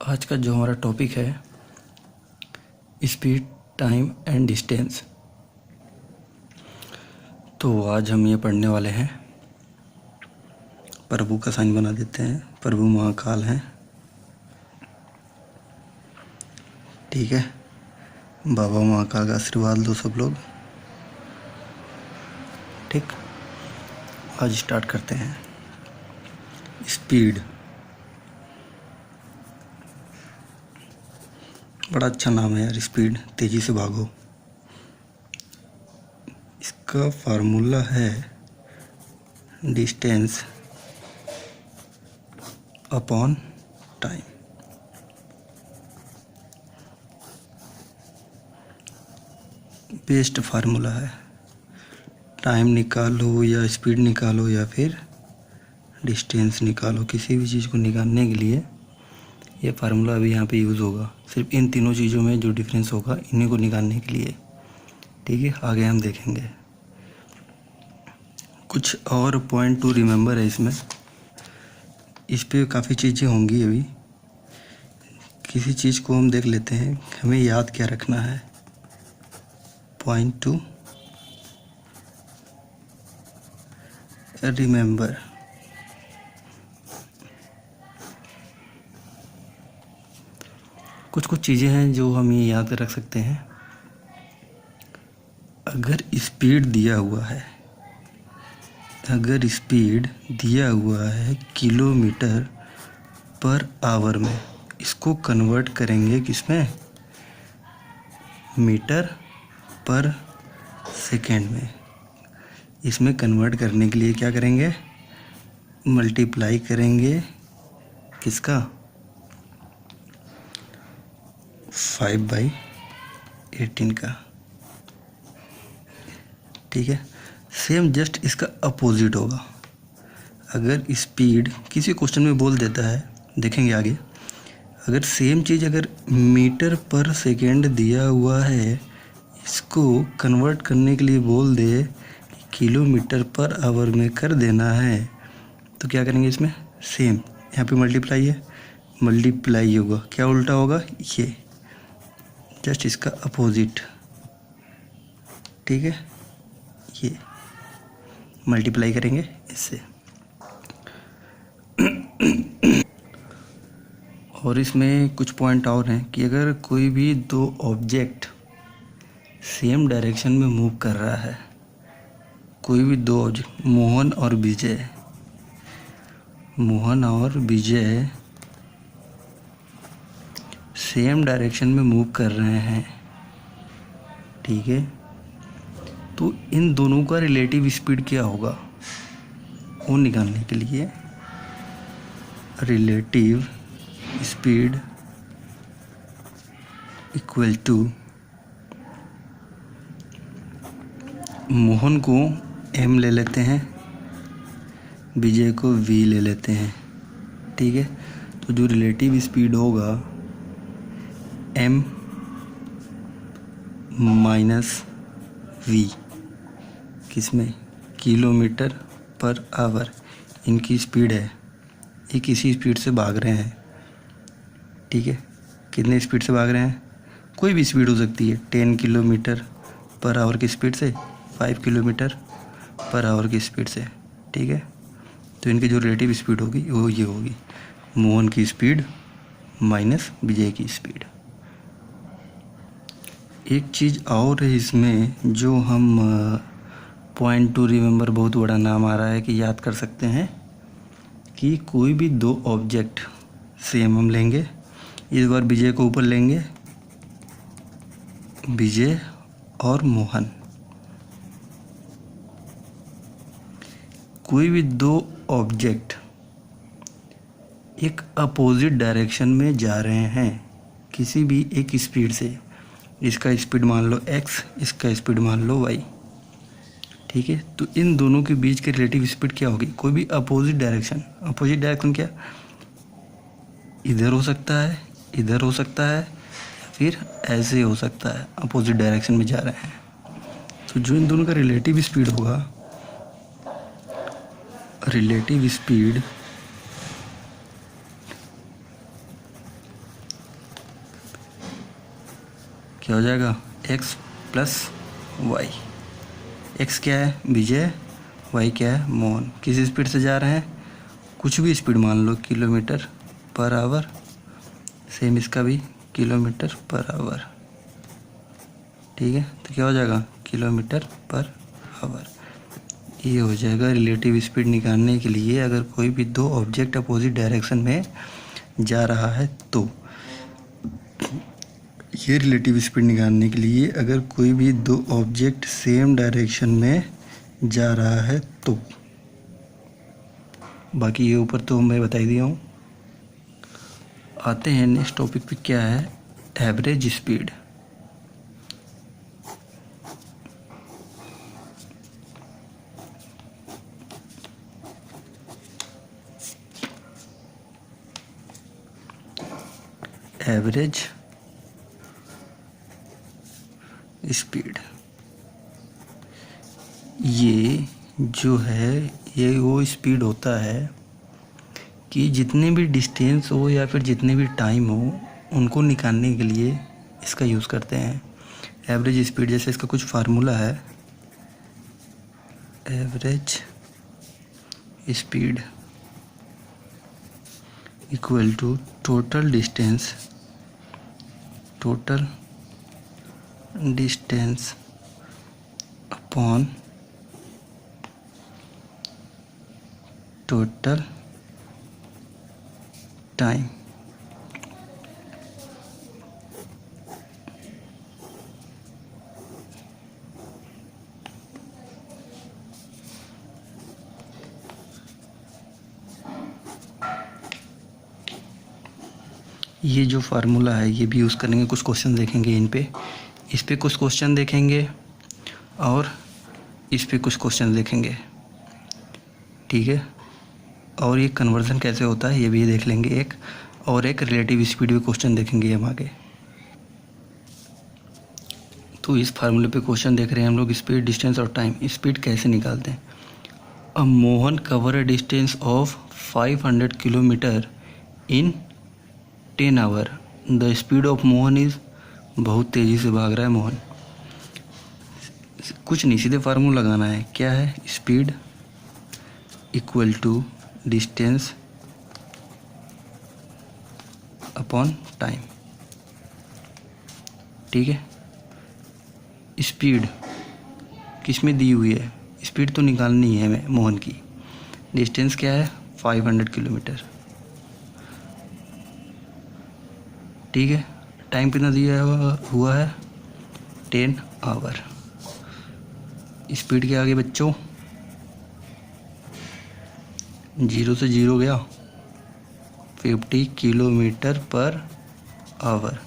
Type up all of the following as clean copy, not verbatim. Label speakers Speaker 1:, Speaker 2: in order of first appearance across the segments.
Speaker 1: आज का जो हमारा टॉपिक है स्पीड, टाइम एंड डिस्टेंस। तो आज हम ये पढ़ने वाले हैं, प्रभु का साइन बना देते हैं, प्रभु महाकाल हैं, ठीक है। बाबा महाकाल का आशीर्वाद लो सब लोग, ठीक। आज स्टार्ट करते हैं। स्पीड बड़ा अच्छा नाम है यार, स्पीड, तेज़ी से भागो। इसका फार्मूला है distance upon time. Best formula है। टाइम निकालो या स्पीड निकालो या फिर डिस्टेंस निकालो, किसी भी चीज़ को निकालने के लिए ये फार्मूला अभी यहाँ पे यूज़ होगा। सिर्फ इन तीनों चीज़ों में जो डिफरेंस होगा इन्हीं को निकालने के लिए, ठीक है। आगे हम देखेंगे। कुछ और पॉइंट टू रिमेंबर है इसमें, इस पे काफ़ी चीज़ें होंगी। अभी किसी चीज़ को हम देख लेते हैं, हमें याद क्या रखना है। पॉइंट टू रिमेंबर, कुछ चीज़ें हैं जो हम ये याद रख सकते हैं। अगर स्पीड दिया हुआ है, अगर स्पीड दिया हुआ है किलोमीटर पर आवर में, इसको कन्वर्ट करेंगे किसमें, मीटर पर सेकेंड में। इसमें कन्वर्ट करने के लिए क्या करेंगे, मल्टीप्लाई करेंगे किसका, 5/18 का, ठीक है। सेम जस्ट इसका अपोजिट होगा। अगर स्पीड किसी क्वेश्चन में बोल देता है, देखेंगे आगे, अगर सेम चीज़ अगर मीटर पर सेकेंड दिया हुआ है, इसको कन्वर्ट करने के लिए बोल दे कि किलोमीटर पर आवर में कर देना है, तो क्या करेंगे इसमें, सेम यहाँ पे मल्टीप्लाई है, मल्टीप्लाई होगा, क्या उल्टा होगा, ये जस्ट इसका अपोजिट, ठीक है। ये मल्टीप्लाई करेंगे इससे। और इसमें कुछ पॉइंट और हैं कि अगर कोई भी दो ऑब्जेक्ट सेम डायरेक्शन में मूव कर रहा है, कोई भी दो ऑब्जेक्ट, मोहन और विजय, मोहन और विजय सेम डायरेक्शन में मूव कर रहे हैं, ठीक है, तो इन दोनों का रिलेटिव स्पीड क्या होगा, वो निकालने के लिए relative speed equal to, Mohan को m ले लेते हैं, विजय को v ले लेते हैं, ठीक है। तो जो रिलेटिव स्पीड होगा m माइनस v, किसमें, किलोमीटर पर आवर, इनकी स्पीड है, ये किसी स्पीड से भाग रहे हैं, ठीक है। कितने स्पीड से भाग रहे हैं, कोई भी स्पीड हो सकती है, 10 किलोमीटर पर आवर की स्पीड से, 5 किलोमीटर पर आवर की स्पीड से, ठीक है। तो इनकी जो रिलेटिव स्पीड होगी वो ये होगी, मोहन की स्पीड माइनस विजय की स्पीड। एक चीज़ और है इसमें जो हम पॉइंट टू रिमेंबर, बहुत बड़ा नाम आ रहा है कि याद कर सकते हैं, कि कोई भी दो ऑब्जेक्ट सेम हम लेंगे, इस बार विजय को ऊपर लेंगे, विजय और मोहन, कोई भी दो ऑब्जेक्ट एक अपोजिट डायरेक्शन में जा रहे हैं किसी भी एक स्पीड से, इसका स्पीड मान लो x, इसका स्पीड मान लो y, ठीक है। तो इन दोनों के बीच की रिलेटिव स्पीड क्या होगी, कोई भी अपोजिट डायरेक्शन, अपोजिट डायरेक्शन क्या, इधर हो सकता है, इधर हो सकता है, या फिर ऐसे हो सकता है, अपोजिट डायरेक्शन में जा रहे हैं। तो जो इन दोनों का रिलेटिव स्पीड होगा, रिलेटिव स्पीड क्या हो जाएगा, एक्स प्लस वाई। एक्स क्या है, विजय, वाई क्या है, मोहन। किस स्पीड से जा रहे हैं, कुछ भी स्पीड मान लो, किलोमीटर पर आवर। सेम इसका भी किलोमीटर पर आवर। ठीक है, तो क्या हो जाएगा, किलोमीटर पर आवर। ये हो जाएगा रिलेटिव स्पीड निकालने के लिए अगर कोई भी दो ऑब्जेक्ट अपोजिट डायरेक्शन में जा रहा है तो। ये रिलेटिव स्पीड निकालने के लिए अगर कोई भी दो ऑब्जेक्ट सेम डायरेक्शन में जा रहा है तो। बाकी ये ऊपर तो मैं बता ही दिया हूँ। आते हैं नेक्स्ट टॉपिक पे, क्या है, एवरेज स्पीड। एवरेज स्पीड, ये जो है ये वो स्पीड होता है कि जितने भी डिस्टेंस हो या फिर जितने भी टाइम हो उनको निकालने के लिए इसका यूज़ करते हैं। एवरेज स्पीड, जैसे इसका कुछ फार्मूला है, average speed equal to total distance upon total time. ये जो फार्मूला है ये भी यूज़ करेंगे, कुछ क्वेश्चन देखेंगे इन पे, इस पे कुछ क्वेश्चन देखेंगे और इस पे कुछ क्वेश्चन देखेंगे। ठीक है, और ये कन्वर्जन कैसे होता है ये भी देख लेंगे एक, और एक रिलेटिव स्पीड भी क्वेश्चन देखेंगे हम आगे। तो इस फार्मूले पे क्वेश्चन देख रहे हैं हम लोग, स्पीड, डिस्टेंस और टाइम। स्पीड कैसे निकालते हैं, a Mohan cover a distance of 500 kilometre in 10 hour. The speed of Mohan is, बहुत तेज़ी से भाग रहा है मोहन। कुछ नहीं, सीधे फार्मूला लगाना है, क्या है, speed equal to distance upon time. ठीक है, स्पीड किस में दी हुई है, स्पीड तो निकालनी है हमें मोहन की। डिस्टेंस क्या है, 500 किलोमीटर। ठीक है, टाइम कितना दिया हुआ है, 10 आवर। स्पीड के आगे बच्चों 0 से 0 गया, 50 किलोमीटर पर आवर।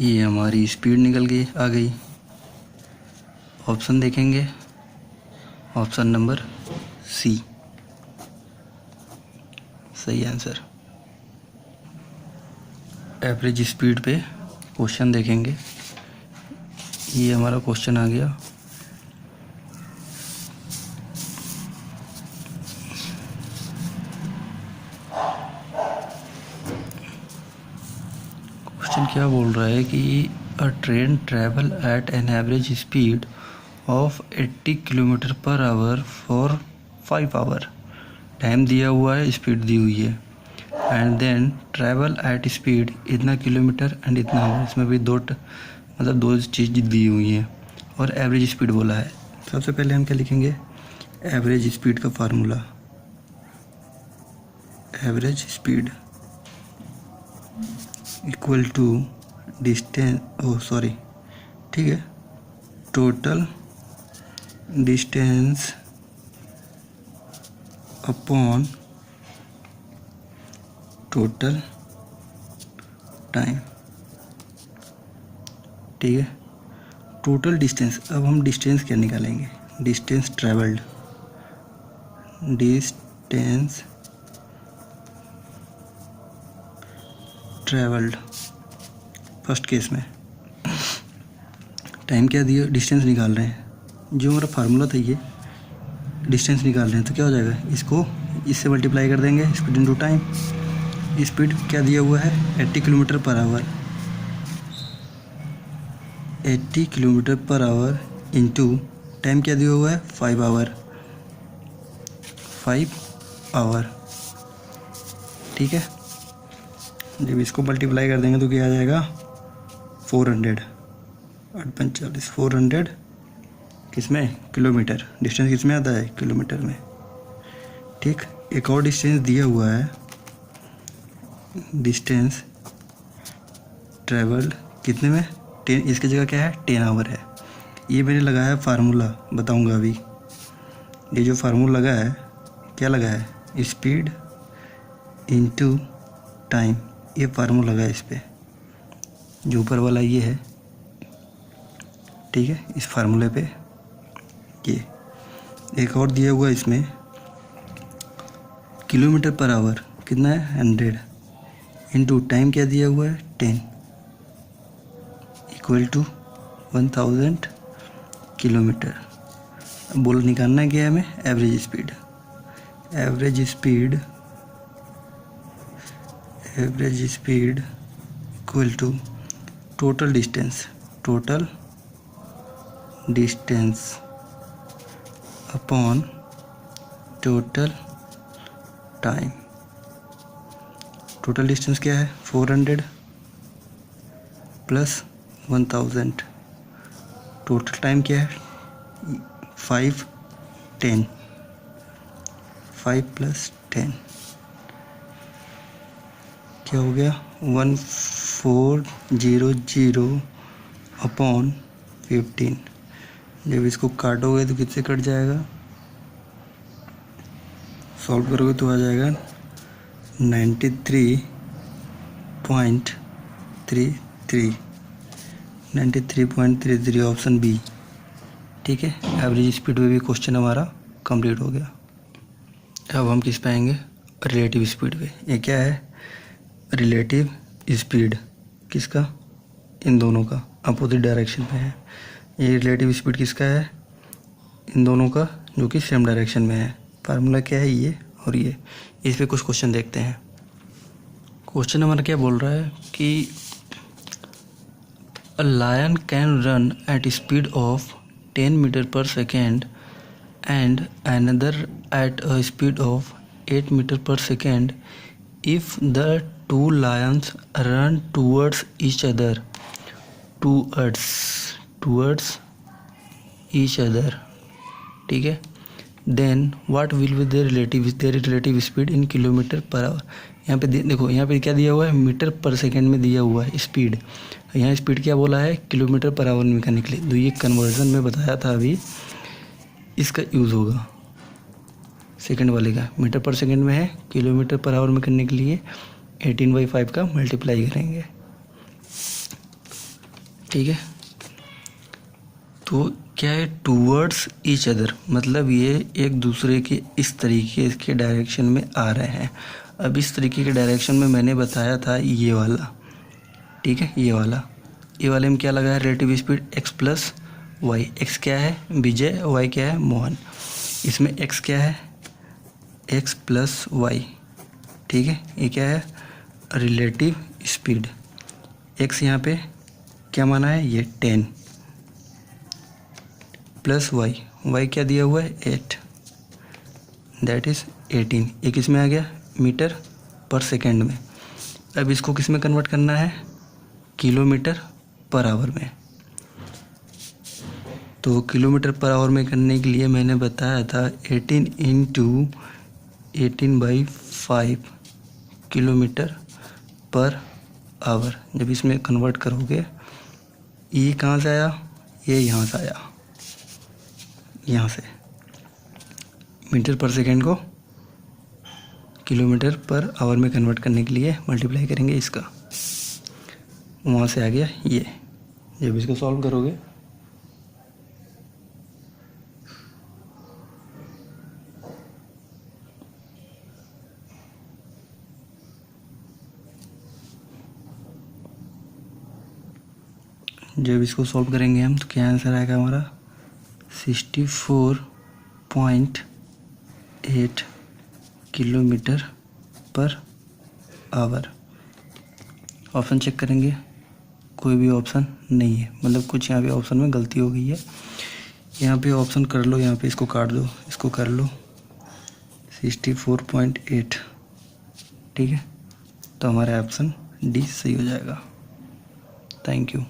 Speaker 1: ये हमारी स्पीड निकल गई, आ गई। ऑप्शन देखेंगे, ऑप्शन नंबर सी सही आंसर। एवरेज स्पीड पे क्वेश्चन देखेंगे, ये हमारा क्वेश्चन आ गया। क्वेश्चन क्या बोल रहा है कि a train travel at an average speed of 80 kilometre per hour for 5 hour. Time दिया हुआ है, स्पीड दी हुई है, and then travel at speed इतना किलोमीटर एंड इतना आवर। इसमें भी दो चीज़ दी हुई हैं और एवरेज स्पीड बोला है। सबसे पहले हम क्या लिखेंगे, एवरेज स्पीड का formula, average speed equal to distance, ठीक है, total distance upon total time. ठीक है, टोटल डिस्टेंस, अब हम डिस्टेंस क्या निकालेंगे, distance travelled, distance travelled first case में। टाइम क्या दिया, डिस्टेंस निकाल रहे हैं, जो हमारा फार्मूला था ये डिस्टेंस निकाल रहे हैं, तो क्या हो जाएगा, इसको इससे मल्टीप्लाई कर देंगे, स्पीड इनटू टाइम। स्पीड क्या दिया हुआ है 80 kilometre per our, 80 kilometre per our into time क्या दिया हुआ है 5 आवर, 5 आवर। ठीक है, जब इसको मल्टीप्लाई कर देंगे तो क्या आ जाएगा 400, 8×45 400 किसमें किलोमीटर, डिस्टेंस किसमें आता है किलोमीटर में। ठीक, एक और डिस्टेंस दिया हुआ है, डिस्टेंस ट्रेवल्ड कितने में 10, इसकी जगह क्या है 10 आवर है। ये मैंने लगाया फार्मूला, बताऊंगा अभी। ये जो फार्मूला लगा है क्या लगा है स्पीड इनटू टाइम, ये फार्मूला लगा है इस पर, जो ऊपर वाला ये है। ठीक है, इस फार्मूले पे ये एक और दिया हुआ है इसमें किलोमीटर पर आवर कितना है 100 इंटू टाइम क्या दिया हुआ है 10 इक्वल टू 1000 किलोमीटर। बोल निकालना क्या है हमें average speed, average speed equal to total distance upon total time. Total distance क्या है 400 प्लस 1000, टोटल टाइम क्या है 5 10, 5 + 10 क्या हो गया 1400 अपॉन 15। जब इसको काटोगे तो किससे कट जाएगा, सॉल्व करोगे तो आ जाएगा 93.33 ऑप्शन बी। ठीक है, एवरेज स्पीड में भी क्वेश्चन हमारा कंप्लीट हो गया। अब हम किस पे आएंगे रिलेटिव स्पीड पे। ये क्या है रिलेटिव स्पीड, किसका इन दोनों का अपोजिट डायरेक्शन में है। ये रिलेटिव स्पीड किसका है इन दोनों का जो कि सेम डायरेक्शन में है। फार्मूला क्या है ये और ये, इस पे कुछ क्वेश्चन देखते हैं। क्वेश्चन हमारा क्या बोल रहा है कि a lion can run at speed of 10 metre per second and another at a speed of 8 metre per second if the two lions run towards each other, towards each other. ठीक है, then what will be their relative speed in kilometre per hour. यहाँ पे देखो, यहाँ पे क्या दिया हुआ है मीटर पर सेकेंड में दिया हुआ है स्पीड, यहाँ स्पीड क्या बोला है किलोमीटर पर आवर में करने के लिए। तो ये कन्वर्जन में बताया था अभी, इसका यूज़ होगा सेकेंड वाले का, मीटर पर सेकेंड में है, किलोमीटर पर आवर में करने के लिए 18/5 का मल्टीप्लाई करेंगे। ठीक है, तो क्या है टूवर्ड्स ईच अदर, मतलब ये एक दूसरे के इस तरीके के डायरेक्शन में आ रहे हैं। अब इस तरीके के डायरेक्शन में मैंने बताया था ये वाला। ठीक है, ये वाले में क्या लगा है relative speed x + y। x क्या है विजय, y क्या है मोहन। इसमें x क्या है x + y। ठीक है, ये क्या है रिलेटिव स्पीड। x यहाँ पे क्या माना है ये 10 प्लस y क्या दिया हुआ है 8, दैट इज़ 18। ये किस में आ गया मीटर पर सेकेंड में। अब इसको किस में कन्वर्ट करना है किलोमीटर पर आवर में। तो किलोमीटर पर आवर में करने के लिए मैंने बताया था 18 × 18/5 किलोमीटर पर आवर। जब इसमें कन्वर्ट करोगे ये कहाँ से आया, ये यहाँ से आया, यहाँ से मीटर पर सेकेंड को किलोमीटर पर आवर में कन्वर्ट करने के लिए मल्टीप्लाई करेंगे इसका, वहाँ से आ गया ये। जब इसको सॉल्व करोगे जब इसको सॉल्व करेंगे हम तो क्या आंसर आएगा हमारा 64.8 kilometre per our. Option check करेंगे, कोई भी ऑप्शन नहीं है, मतलब कुछ यहाँ पे ऑप्शन में गलती हो गई है। यहाँ पे ऑप्शन कर लो, यहाँ पे इसको काट दो, इसको कर लो 64.8, ठीक है। तो हमारा ऑप्शन डी सही हो जाएगा। Thank you.